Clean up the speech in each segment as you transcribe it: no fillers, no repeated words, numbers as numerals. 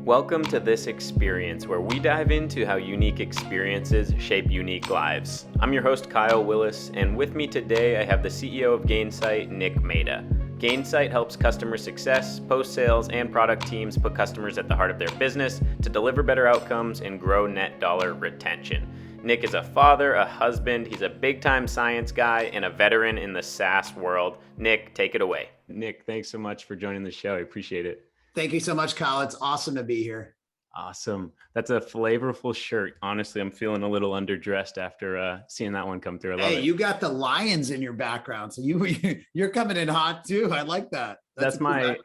Welcome to this experience where we dive into how unique experiences shape unique lives. I'm your host, Kyle Willis, and with me today I have the CEO of Gainsight, Nick Mehta. Gainsight helps customer success, post-sales, and product teams put customers at the heart of their business to deliver better outcomes and grow net dollar retention. Nick is a father, a husband, he's a big-time science guy, and a veteran in the SaaS world. Nick, take it away. Nick, thanks so much for joining the show. I appreciate it. Thank you so much, Kyle. It's awesome to be here. Awesome. That's a flavorful shirt. Honestly, I'm feeling a little underdressed after seeing that one come through. I love it. You got the lions in your background, so you're coming in hot too. I like that. That's my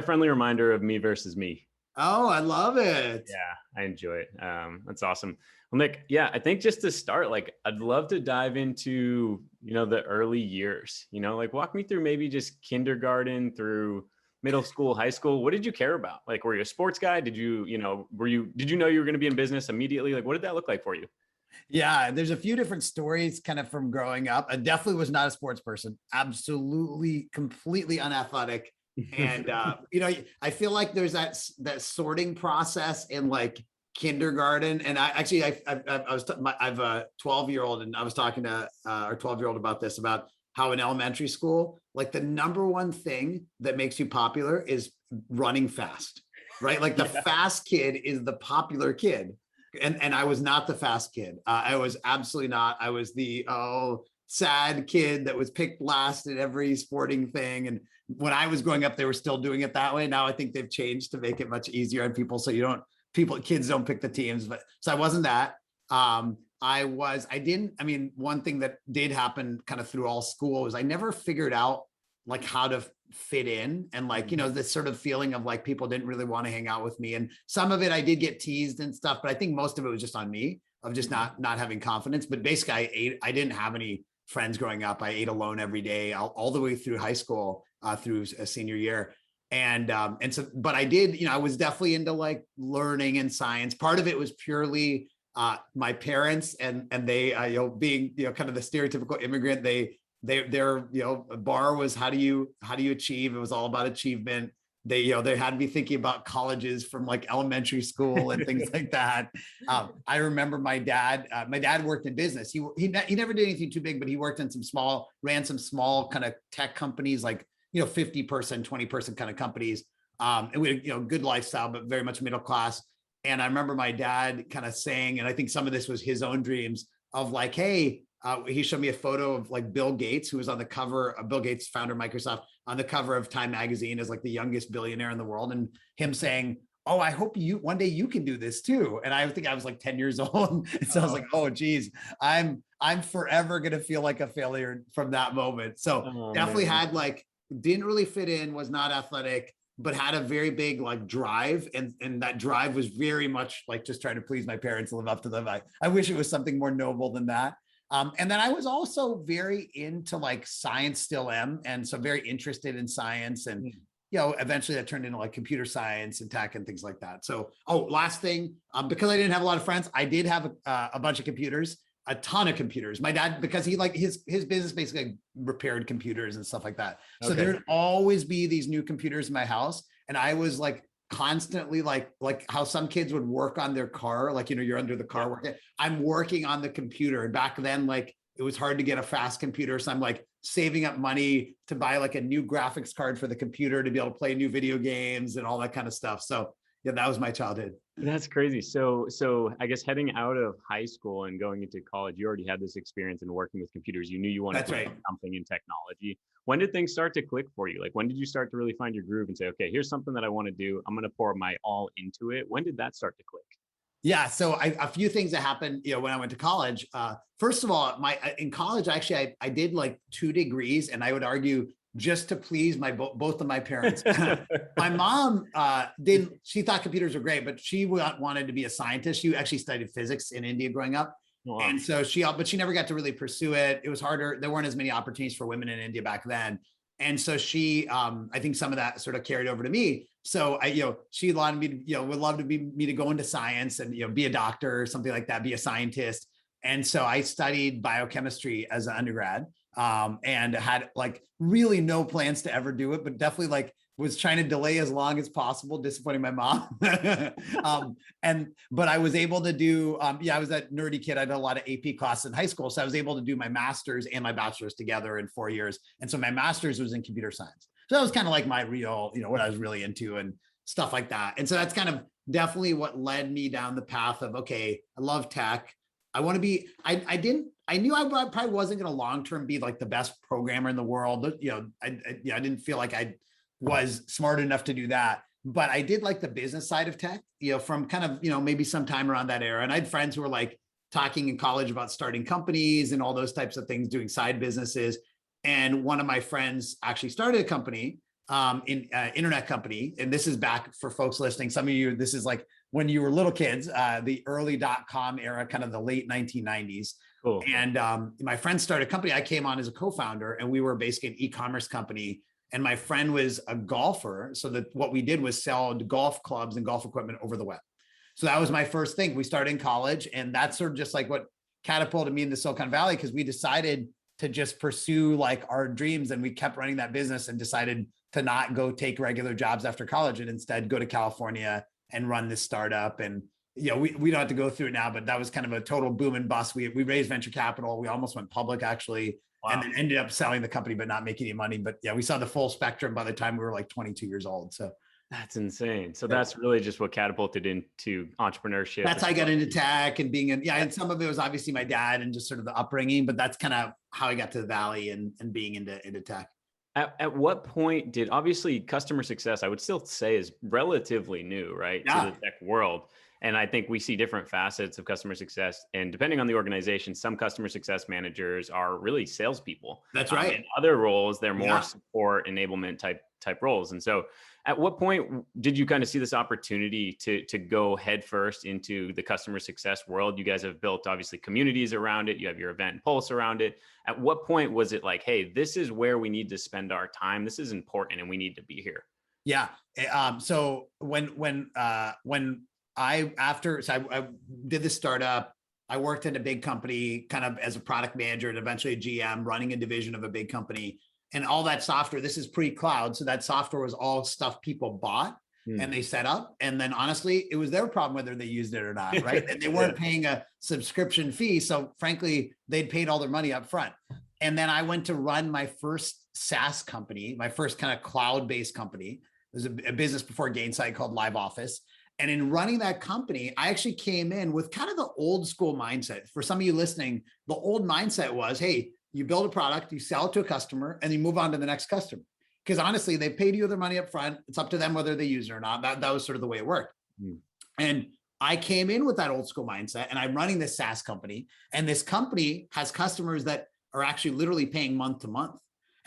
friendly reminder of me versus me. Oh, I love it. Yeah, I enjoy it. That's awesome. Well, Nick, yeah, I think just to start, I'd love to dive into, the early years, walk me through maybe just kindergarten through middle school, high school. What did you care about? Were you a sports guy? Did you know you were going to be in business immediately? What did that look like for you? Yeah, there's a few different stories kind of from growing up. I definitely was not a sports person. Absolutely, completely unathletic. And, I feel like there's that sorting process in kindergarten. And I have a 12-year-old and I was talking to our 12-year-old about this, about how in elementary school, the number one thing that makes you popular is running fast, right? The fast kid is the popular kid. And I was not the fast kid. I was absolutely not. I was the sad kid that was picked last at every sporting thing. And when I was growing up, they were still doing it that way. Now I think they've changed to make it much easier on people. So kids don't pick the teams, so I wasn't that. One thing that did happen kind of through all school was I never figured out how to fit in, and this sort of feeling of people didn't really want to hang out with me. And some of it I did get teased and stuff, but I think most of it was just on me of just not having confidence. But basically I didn't have any friends growing up. I ate alone every day, all the way through high school, through a senior year. But I did, I was definitely into learning and science. Part of it was purely my parents and they, being, kind of the stereotypical immigrant, their bar was how do you achieve? It was all about achievement. They had me thinking about colleges from elementary school and things like that. I remember my dad worked in business. He never did anything too big, but he worked in ran some small kind of tech companies, 50-person, 20-person kind of companies. And we had, good lifestyle, but very much middle class. And I remember my dad kind of saying, and I think some of this was his own dreams of hey, he showed me a photo of Bill Gates, who was on the cover of Bill Gates, founder of Microsoft, on the cover of Time magazine as the youngest billionaire in the world. And him saying, oh, I hope one day you can do this too. And I think I was 10 years old. And so I was oh, geez, I'm forever going to feel like a failure from that moment. So definitely had didn't really fit in, was not athletic, but had a very big drive. And that drive was very much just trying to please my parents and live up to them. I wish it was something more noble than that. And then I was also very into science, still am. And so very interested in science. And, eventually that turned into computer science and tech and things like that. So, last thing, because I didn't have a lot of friends, I did have a bunch of computers. A ton of computers. My dad, because he his business basically repaired computers and stuff like that. So there'd always be these new computers in my house. And I was constantly like how some kids would work on their car. You're under the car working. I'm working on the computer. And back then, it was hard to get a fast computer. So I'm saving up money to buy a new graphics card for the computer to be able to play new video games and all that kind of stuff. So yeah, that was my childhood. That's crazy. So I guess heading out of high school and going into college, you already had this experience in working with computers. You knew you wanted to do something in technology. When did things start to click for you? When did you start to really find your groove and say, okay, here's something that I want to do. I'm going to pour my all into it. When did that start to click? Yeah. So a few things that happened, when I went to college. First of all, in college, actually, I did 2 degrees, and I would argue just to please both of my parents. My mom she thought computers were great, but she wanted to be a scientist. She actually studied physics in India growing up. Wow. And so but she never got to really pursue it. It was harder. There weren't as many opportunities for women in India back then. And so she, I think some of that sort of carried over to me. So she wanted me to, would love to be me to go into science and, be a doctor or something like that, be a scientist. And so I studied biochemistry as an undergrad. And had really no plans to ever do it, but definitely was trying to delay as long as possible, disappointing my mom. But I was able to do, I was that nerdy kid. I did a lot of AP classes in high school. So I was able to do my master's and my bachelor's together in 4 years. And so my master's was in computer science. So that was kind of like my real, what I was really into and stuff like that. And so that's kind of definitely what led me down the path of, okay, I love tech. I want to be, I knew I probably wasn't going to long-term be like the best programmer in the world. I didn't feel like I was smart enough to do that, but I did like the business side of tech, from kind of, maybe sometime around that era. And I had friends who were like talking in college about starting companies and all those types of things, doing side businesses. And one of my friends actually started a company, internet company. And this is back for folks listening. Some of you, this is like when you were little kids, the early .com era, kind of the late 1990s. Cool. And my friend started a company. I came on as a co-founder, and we were basically an e-commerce company. And my friend was a golfer. So that what we did was sell golf clubs and golf equipment over the web. So that was my first thing. We started in college, and that's sort of just like what catapulted me into Silicon Valley, because we decided to just pursue like our dreams, and we kept running that business and decided to not go take regular jobs after college and instead go to California and run this startup. And we don't have to go through it now, but that was kind of a total boom and bust. We raised venture capital. We almost went public, actually. Wow. And then ended up selling the company, but not making any money. But yeah, we saw the full spectrum by the time we were like 22 years old. So that's insane. So that's really just what catapulted into entrepreneurship. That's how I got into tech and being and some of it was obviously my dad and just sort of the upbringing, but that's kind of how I got to the Valley and being into tech. At what point did, obviously customer success, I would still say, is relatively new, right? Yeah. To the tech world. And I think we see different facets of customer success. And depending on the organization, some customer success managers are really salespeople. That's right. In other roles, they're more support enablement type roles. And so at what point did you kind of see this opportunity to go headfirst into the customer success world? You guys have built obviously communities around it. You have your event Pulse around it. At what point was it like, hey, this is where we need to spend our time. This is important and we need to be here. Yeah. So when I did this startup, I worked in a big company kind of as a product manager and eventually a GM running a division of a big company. And all that software, this is pre-cloud. So that software was all stuff people bought and they set up. And then honestly, it was their problem whether they used it or not, right? And they weren't paying a subscription fee. So frankly, they'd paid all their money up front. And then I went to run my first SaaS company, my first kind of cloud-based company. There's a business before Gainsight called Live Office. And in running that company, I actually came in with kind of the old school mindset. For some of you listening, the old mindset was, hey, you build a product, you sell it to a customer, and you move on to the next customer. Because honestly, they paid you their money up front. It's up to them whether they use it or not. That was sort of the way it worked. And I came in with that old school mindset, and I'm running this SaaS company. And this company has customers that are actually literally paying month to month.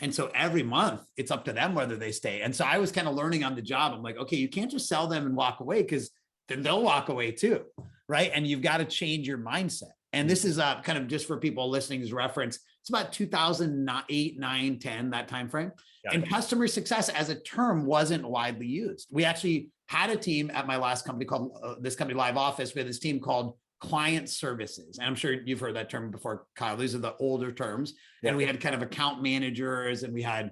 And so every month it's up to them whether they stay. And so I was kind of learning on the job. I'm like, okay, you can't just sell them and walk away, because then they'll walk away too, right? And you've got to change your mindset. And this is kind of just for people listening as reference. It's about 2008, 9, 10, that timeframe. Yeah. And customer success as a term wasn't widely used. We actually had a team at my last company called this company Live Office. We had this team called client services. And I'm sure you've heard that term before, Kyle. These are the older terms. Yeah. And we had kind of account managers, and we had,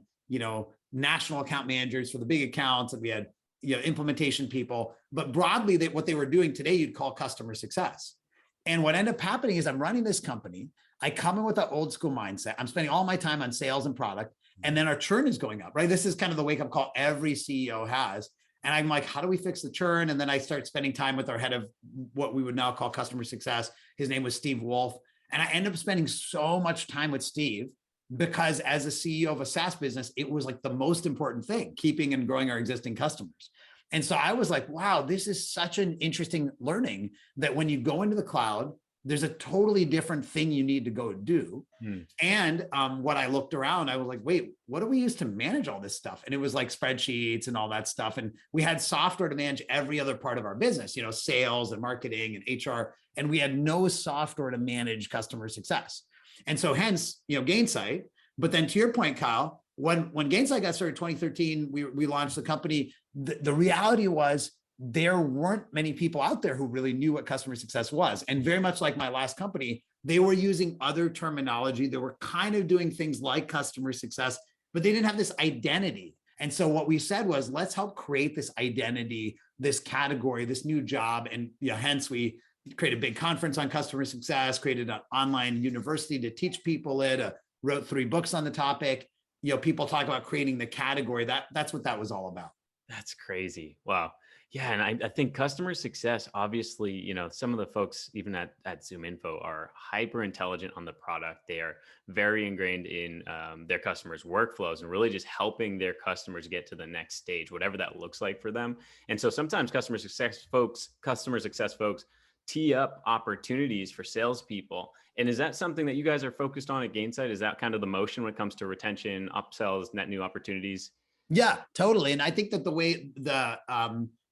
national account managers for the big accounts, and we had, implementation people. But broadly, what they were doing today, you'd call customer success. And what ended up happening is I'm running this company. I come in with that old school mindset. I'm spending all my time on sales and product, and then our churn is going up, right? This is kind of the wake up call every CEO has. And I'm like, how do we fix the churn? And then I start spending time with our head of what we would now call customer success. His name was Steve Wolf. And I ended up spending so much time with Steve because as a CEO of a SaaS business, it was like the most important thing, keeping and growing our existing customers. And so I was like, wow, this is such an interesting learning that when you go into the cloud, there's a totally different thing you need to go do. And what I looked around, I was like, wait, what do we use to manage all this stuff? And it was like spreadsheets and all that stuff. And we had software to manage every other part of our business, sales and marketing and HR. And we had no software to manage customer success. And so hence, Gainsight. But then to your point, Kyle, when Gainsight got started in 2013, we launched the company. The reality was there weren't many people out there who really knew what customer success was. And very much like my last company, they were using other terminology. They were kind of doing things like customer success, but they didn't have this identity. And so what we said was, let's help create this identity, this category, this new job. And hence we created a big conference on customer success, created an online university to teach people it, wrote 3 books on the topic. People talk about creating the category. That's what that was all about. That's crazy. Wow. Yeah. And I think customer success, obviously, some of the folks, even at ZoomInfo, are hyper intelligent on the product. They are very ingrained in their customers' workflows and really just helping their customers get to the next stage, whatever that looks like for them. And so sometimes customer success folks tee up opportunities for salespeople. And is that something that you guys are focused on at Gainsight? Is that kind of the motion when it comes to retention, upsells, net new opportunities? Yeah, totally. And I think that the way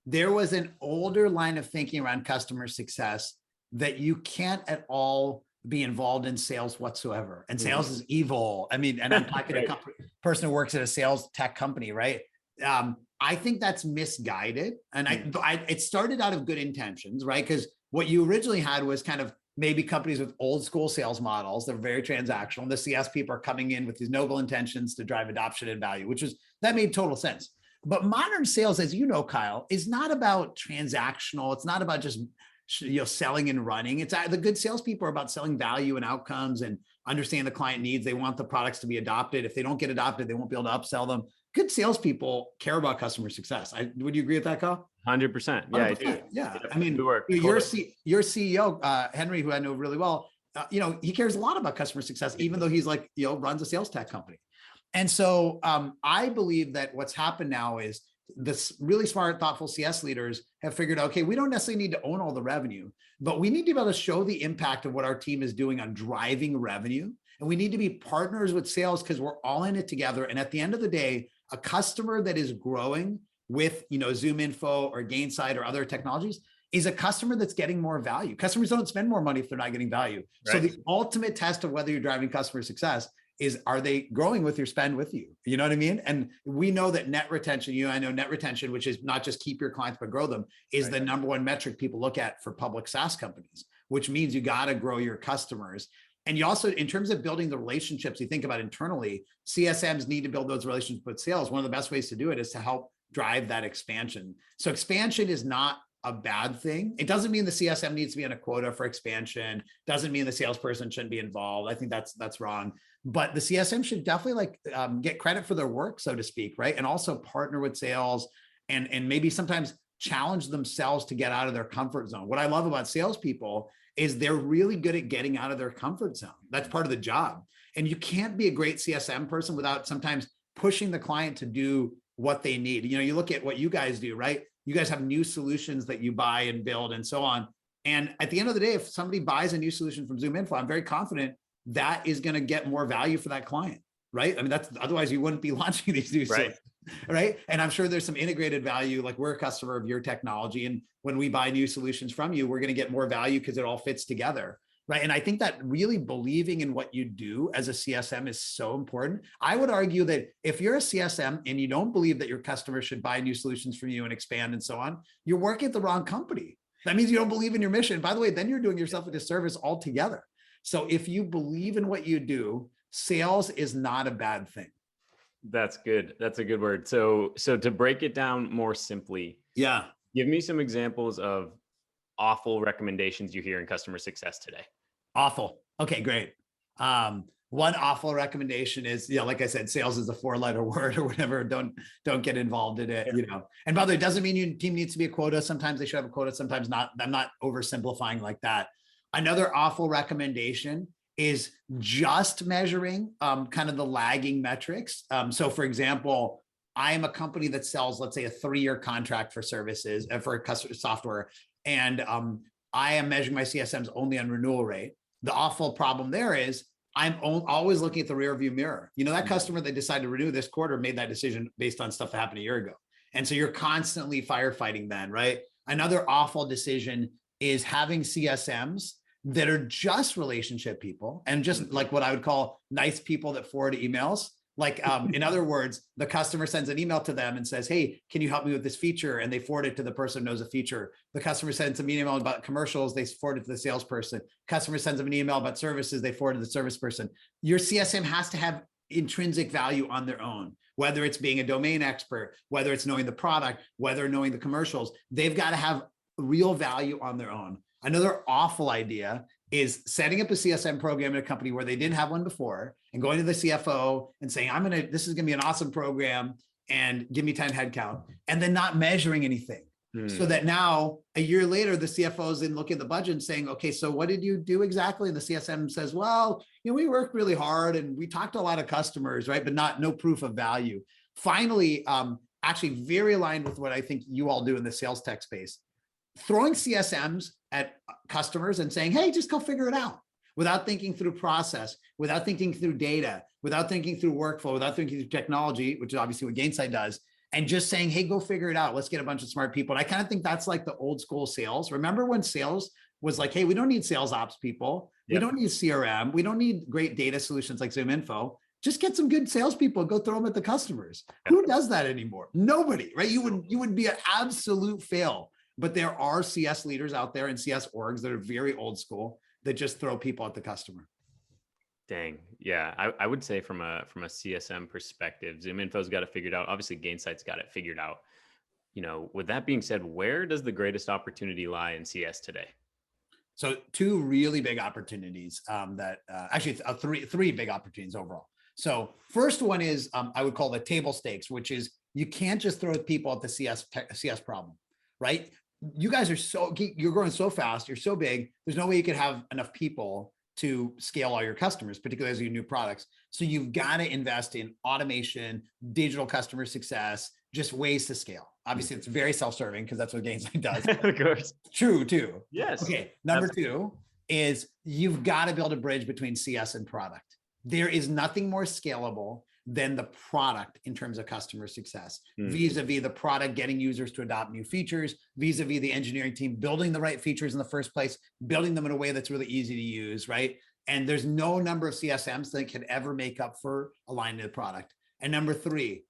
there was an older line of thinking around customer success that you can't at all be involved in sales whatsoever. And sales is evil. I mean, and I'm talking right. To a person who works at a sales tech company, right? I think that's misguided. And it started out of good intentions, right? Because what you originally had was kind of maybe companies with old school sales models that are very transactional. The CS people are coming in with these noble intentions to drive adoption and value, that made total sense. But modern sales, as you know, Kyle, is not about transactional. It's not about just selling and running. It's the good salespeople are about selling value and outcomes and understand the client needs. They want the products to be adopted. If they don't get adopted, they won't be able to upsell them. Good salespeople care about customer success. Would you agree with that, Kyle? 100%. Yeah, 100%. I do. Yeah. I mean, your CEO, Henry, who I know really well, he cares a lot about customer success, even though he's runs a sales tech company. And so I believe that what's happened now is this really smart, thoughtful CS leaders have figured out, okay, we don't necessarily need to own all the revenue, but we need to be able to show the impact of what our team is doing on driving revenue. And we need to be partners with sales because we're all in it together. And at the end of the day, a customer that is growing with, ZoomInfo or Gainsight or other technologies is a customer that's getting more value. Customers don't spend more money if they're not getting value. Right. So the ultimate test of whether you're driving customer success is, are they growing with your spend with you? You know what I mean? And we know that net retention, I know net retention, which is not just keep your clients, but grow them, is the number one metric people look at for public SaaS companies, which means you got to grow your customers. And you also, in terms of building the relationships you think about internally, CSMs need to build those relationships with sales. One of the best ways to do it is to help drive that expansion. So expansion is not a bad thing. It doesn't mean the CSM needs to be on a quota for expansion. Doesn't mean the salesperson shouldn't be involved. I think that's wrong. But the CSM should definitely get credit for their work, so to speak, right? And also partner with sales and maybe sometimes challenge themselves to get out of their comfort zone. What I love about salespeople is they're really good at getting out of their comfort zone. That's part of the job. And you can't be a great CSM person without sometimes pushing the client to do what they need. You look at what you guys do, right? You guys have new solutions that you buy and build and so on. And at the end of the day, if somebody buys a new solution from ZoomInfo, I'm very confident that is going to get more value for that client, right? I mean, otherwise you wouldn't be launching these new solutions, right? And I'm sure there's some integrated value, like we're a customer of your technology. And when we buy new solutions from you, we're going to get more value because it all fits together. Right. And I think that really believing in what you do as a CSM is so important. I would argue that if you're a CSM and you don't believe that your customers should buy new solutions from you and expand and so on, you're working at the wrong company. That means you don't believe in your mission. By the way, then you're doing yourself a disservice altogether. So if you believe in what you do, sales is not a bad thing. That's good. That's a good word. So to break it down more simply, give me some examples of awful recommendations you hear in customer success today. Awful. Okay, great. One awful recommendation is, like I said, sales is a 4-letter word or whatever. Don't get involved in it, And by the way, it doesn't mean your team needs to be a quota. Sometimes they should have a quota, sometimes not. I'm not oversimplifying like that. Another awful recommendation is just measuring kind of the lagging metrics. So for example, I am a company that sells, let's say, a 3-year contract for services for customer software. And I am measuring my CSMs only on renewal rate. The awful problem there is I'm always looking at the rear view mirror. That customer that decided to renew this quarter made that decision based on stuff that happened a year ago. And so you're constantly firefighting then, right? Another awful decision is having CSMs that are just relationship people and just like what I would call nice people that forward emails. Like, in other words, the customer sends an email to them and says, hey, can you help me with this feature? And they forward it to the person who knows a feature. The customer sends an email about commercials, they forward it to the salesperson. Customer sends them an email about services, they forward it to the service person. Your CSM has to have intrinsic value on their own. whether it's being a domain expert, whether it's knowing the product, whether knowing the commercials, they've got to have real value on their own. Another awful idea is setting up a CSM program in a company where they didn't have one before and going to the CFO and saying, this is going to be an awesome program and give me 10 headcount, and then not measuring anything. So that now a year later, the CFO is in looking at the budget and saying, okay, so what did you do exactly? And the CSM says, well, we worked really hard and we talked to a lot of customers, right? But no proof of value. Finally, actually very aligned with what I think you all do in the sales tech space, throwing CSMs at customers and saying, hey, just go figure it out, without thinking through process, without thinking through data, without thinking through workflow, without thinking through technology, which is obviously what Gainsight does, and just saying, hey, go figure it out. Let's get a bunch of smart people. And I kind of think that's like the old school sales. Remember when sales was like, hey, we don't need sales ops people. Yep. We don't need CRM. We don't need great data solutions like ZoomInfo. Just get some good salespeople and go throw them at the customers. Yep. Who does that anymore? Nobody, right? You would be an absolute fail. But there are CS leaders out there and CS orgs that are very old school that just throw people at the customer. Dang. Yeah. I would say from a CSM perspective, ZoomInfo's got it figured out. Obviously Gainsight's got it figured out. With that being said, where does the greatest opportunity lie in CS today? So two really big opportunities actually three big opportunities overall. So first one is I would call the table stakes, which is you can't just throw people at the CS problem, right? You guys are you're growing so fast, you're so big, there's no way you could have enough people to scale all your customers, particularly as your new products. So you've got to invest in automation, digital customer success, just ways to scale. Obviously, it's very self-serving because that's what Gainsight does. Of course. True, too. Yes. Okay. Number two is you've got to build a bridge between CS and product. There is nothing more scalable than the product in terms of customer success, vis-a-vis the product getting users to adopt new features, vis-a-vis the engineering team building the right features in the first place, building them in a way that's really easy to use, right? And there's no number of CSMs that can ever make up for aligning to the product. And number three,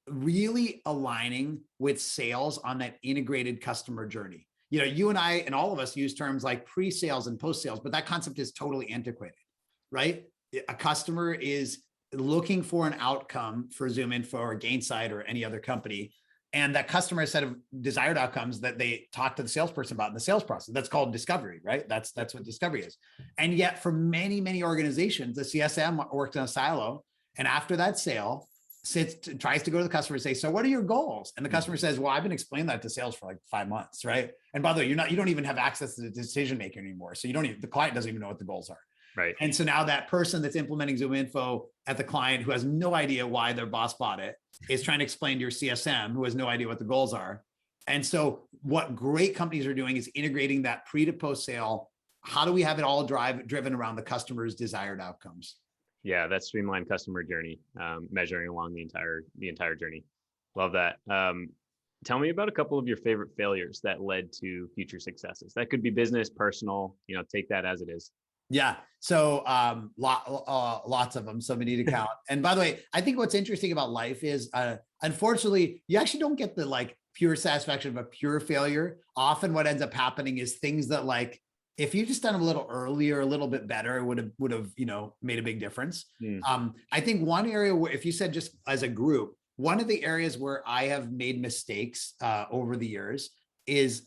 really aligning with sales on that integrated customer journey. You and I and all of us use terms like pre-sales and post-sales, but that concept is totally antiquated, right? A customer is looking for an outcome for ZoomInfo or Gainsight or any other company. And that customer has a set of desired outcomes that they talk to the salesperson about in the sales process. That's called discovery, right? That's what discovery is. And yet for many, many organizations, the CSM works in a silo. And after that sale, tries to go to the customer and say, so what are your goals? And the customer says, well, I've been explaining that to sales for like 5 months, right? And by the way, you don't even have access to the decision maker anymore. So the client doesn't even know what the goals are. Right. And so now that person that's implementing ZoomInfo at the client who has no idea why their boss bought it is trying to explain to your CSM who has no idea what the goals are. And so what great companies are doing is integrating that pre to post sale. How do we have it all driven around the customer's desired outcomes? Yeah, that streamlined customer journey, measuring along the entire journey. Love that. Tell me about a couple of your favorite failures that led to future successes. That could be business, personal, take that as it is. Yeah. So lots of them. So many to count. And by the way, I think what's interesting about life is, unfortunately, you actually don't get the pure satisfaction of a pure failure. Often what ends up happening is things that if you just done them a little earlier, a little bit better, would have made a big difference. I think one area where, if you said just as a group, one of the areas where I have made mistakes over the years is,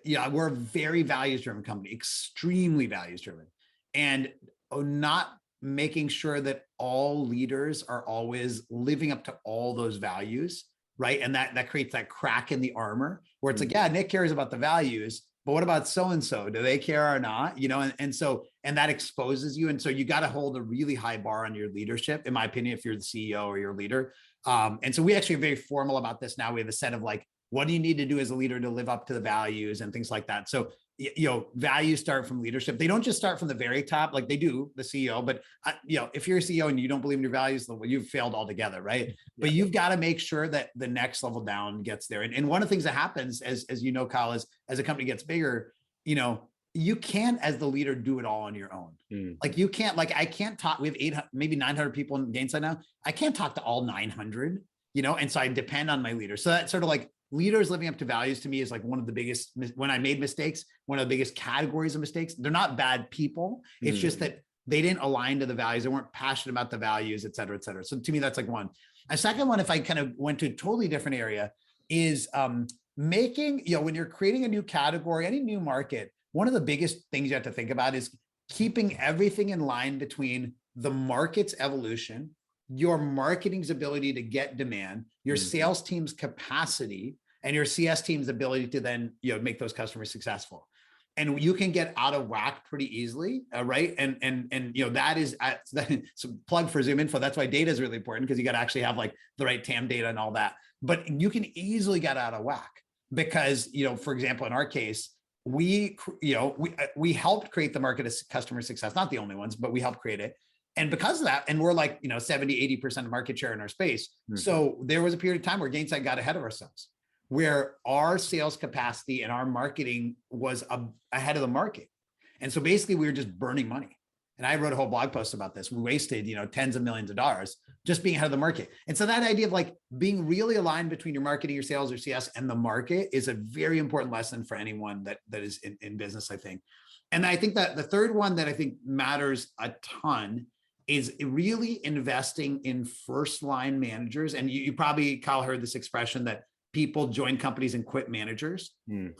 we're a very values-driven company, extremely values-driven, and not making sure that all leaders are always living up to all those values, right? And that creates that crack in the armor where it's like, yeah, Nick cares about the values, but what about so-and-so? Do they care or not? And that exposes you. And so you got to hold a really high bar on your leadership, in my opinion, if you're the CEO or your leader. And so we actually are very formal about this now. We have a set of what do you need to do as a leader to live up to the values and things like that. So, values start from leadership. They don't just start from the very top, like they do, the CEO, but if you're a CEO and you don't believe in your values, you've failed altogether, right? Yeah. But you've got to make sure that the next level down gets there. And one of the things that happens as Kyle, is as a company gets bigger, you can't, as the leader, do it all on your own. You can't, I can't talk, we have 800, maybe 900 people in Gainsight now. I can't talk to all 900, and so I depend on my leader. So that's sort of leaders living up to values to me is one of the biggest, when I made mistakes, one of the biggest categories of mistakes. They're not bad people. It's just that they didn't align to the values. They weren't passionate about the values, et cetera, et cetera. So to me, that's one. A second one, if I kind of went to a totally different area, is making, when you're creating a new category, any new market, one of the biggest things you have to think about is keeping everything in line between the market's evolution, your marketing's ability to get demand, your sales team's capacity, and your CS team's ability to then make those customers successful. And you can get out of whack pretty easily, right? And that is so plug for Zoom Info. That's why data is really important, because you got to actually have like the right TAM data and all that. But you can easily get out of whack because for example, in our case, we helped create the market as customer success, not the only ones, but we helped create it. And because of that, and we're like 70, 80% of market share in our space. So there was a period of time where Gainsight got ahead of ourselves, where our sales capacity and our marketing was ahead of the market. And so basically we were just burning money. And I wrote a whole blog post about this. We wasted, tens of millions of dollars just being ahead of the market. And so that idea of like being really aligned between your marketing, your sales, your CS and the market is a very important lesson for anyone that is in business, I think. And I think that the third one that I think matters a ton is really investing in first line managers. And you probably, Kyle, heard this expression that people join companies and quit managers. And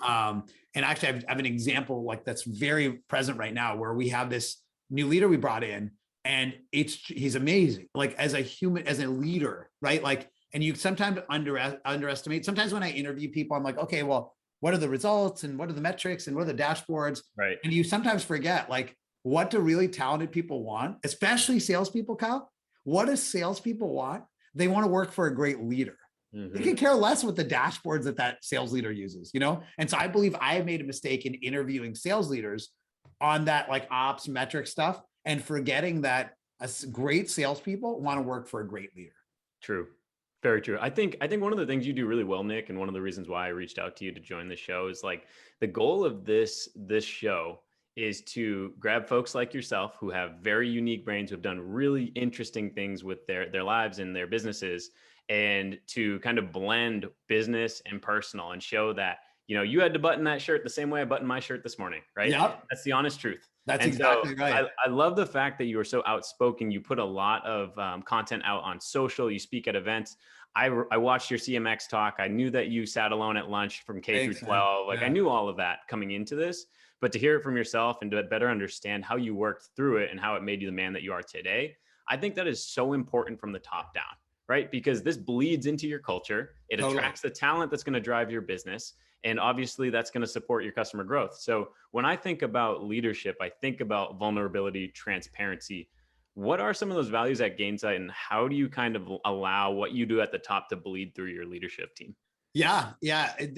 actually I have an example like that's very present right now, where we have this new leader we brought in, and he's amazing. Like as a human, as a leader, right? Like, and you sometimes underestimate. Sometimes when I interview people, I'm like, okay, well, what are the results and what are the metrics and what are the dashboards? Right. And you sometimes forget like what do really talented people want, especially salespeople, Kyle. What do salespeople want? They want to work for a great leader. They can care less what the dashboards that sales leader uses, And so I believe I have made a mistake in interviewing sales leaders on that like ops metric stuff, and forgetting that great salespeople want to work for a great leader. True. Very true. I think one of the things you do really well, Nick, and one of the reasons why I reached out to you to join the show is like the goal of this show is to grab folks like yourself who have very unique brains, who have done really interesting things with their lives and their businesses, and to kind of blend business and personal and show that, you had to button that shirt the same way I buttoned my shirt this morning, right? Yep. That's the honest truth. That's exactly right. I love the fact that you are so outspoken. You put a lot of content out on social. You speak at events. I watched your CMX talk. I knew that you sat alone at lunch from K through 12. Like, I knew all of that coming into this, but to hear it from yourself and to better understand how you worked through it and how it made you the man that you are today, I think that is so important from the top down, right? Because this bleeds into your culture. It attracts the talent that's going to drive your business. And obviously that's going to support your customer growth. So when I think about leadership, I think about vulnerability, transparency. What are some of those values at Gainsight, and how do you kind of allow what you do at the top to bleed through your leadership team? Yeah.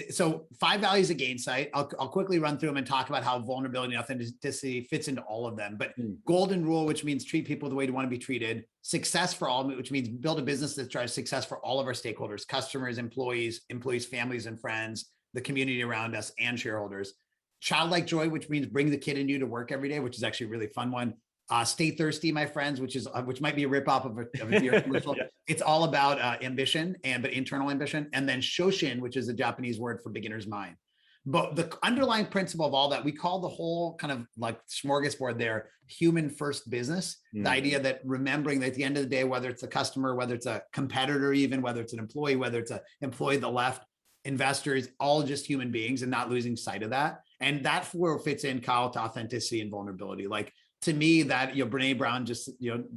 So 5 values at Gainsight. I'll quickly run through them and talk about how vulnerability and authenticity fits into all of them. But golden rule, which means treat people the way you want to be treated. Success for all, which means build a business that drives success for all of our stakeholders, customers, employees, families and friends, the community around us, and shareholders. Childlike joy, which means bring the kid in you to work every day, which is actually a really fun one. Stay thirsty, my friends, which might be a ripoff of a beer commercial. Yeah. It's all about ambition, but internal ambition. And then shoshin, which is a Japanese word for beginner's mind. But the underlying principle of all that, we call the whole kind of like smorgasbord there, human first business. The idea that remembering that at the end of the day, whether it's a customer, whether it's a competitor, even whether it's an employee, whether it's an employee that left, investors, all just human beings, and not losing sight of that. And that's where it fits in, Kyle, to authenticity and vulnerability. Like, to me, that, Brene Brown just,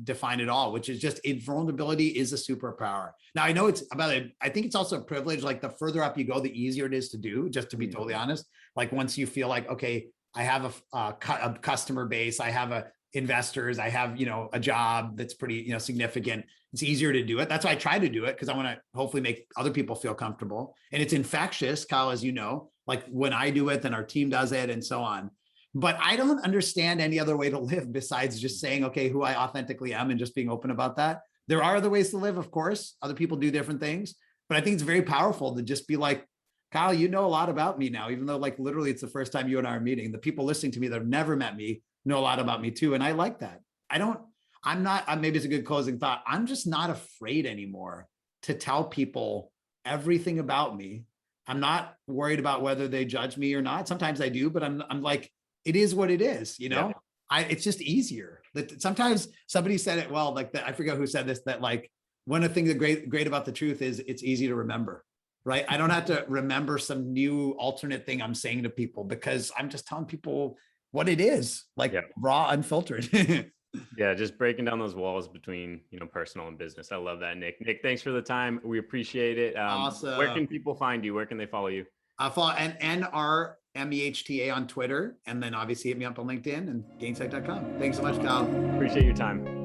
defined it all, which is just vulnerability is a superpower. Now, I know it's I think it's also a privilege. Like, the further up you go, the easier it is to do, just to be totally honest. Like, once you feel like, okay, I have a customer base, I have investors, I have, a job that's pretty, significant. It's easier to do it. That's why I try to do it, because I want to hopefully make other people feel comfortable. And it's infectious, Kyle, as you know, like when I do it, then our team does it and so on. But I don't understand any other way to live besides just saying, okay, who I authentically am and just being open about that. There are other ways to live, of course. Other people do different things, but I think it's very powerful to just be like, Kyle, you know a lot about me now, even though like literally it's the first time you and I are meeting. The people listening to me that have never met me know a lot about me too. And I like that. Maybe it's a good closing thought. I'm just not afraid anymore to tell people everything about me. I'm not worried about whether they judge me or not. Sometimes I do, but I'm like, it is what it is, Yeah. It's just easier. That sometimes somebody said it well, like that. I forget who said this, that like one of the things that great about the truth is it's easy to remember, right? I don't have to remember some new alternate thing I'm saying to people because I'm just telling people what it is, like raw, unfiltered. Yeah, just breaking down those walls between, personal and business. I love that, Nick. Nick, thanks for the time. We appreciate it. Awesome. Where can people find you? Where can they follow you? Follow NRMEHTA on Twitter, and then obviously hit me up on LinkedIn and Gainsight.com. Thanks so much, Kyle. Appreciate your time.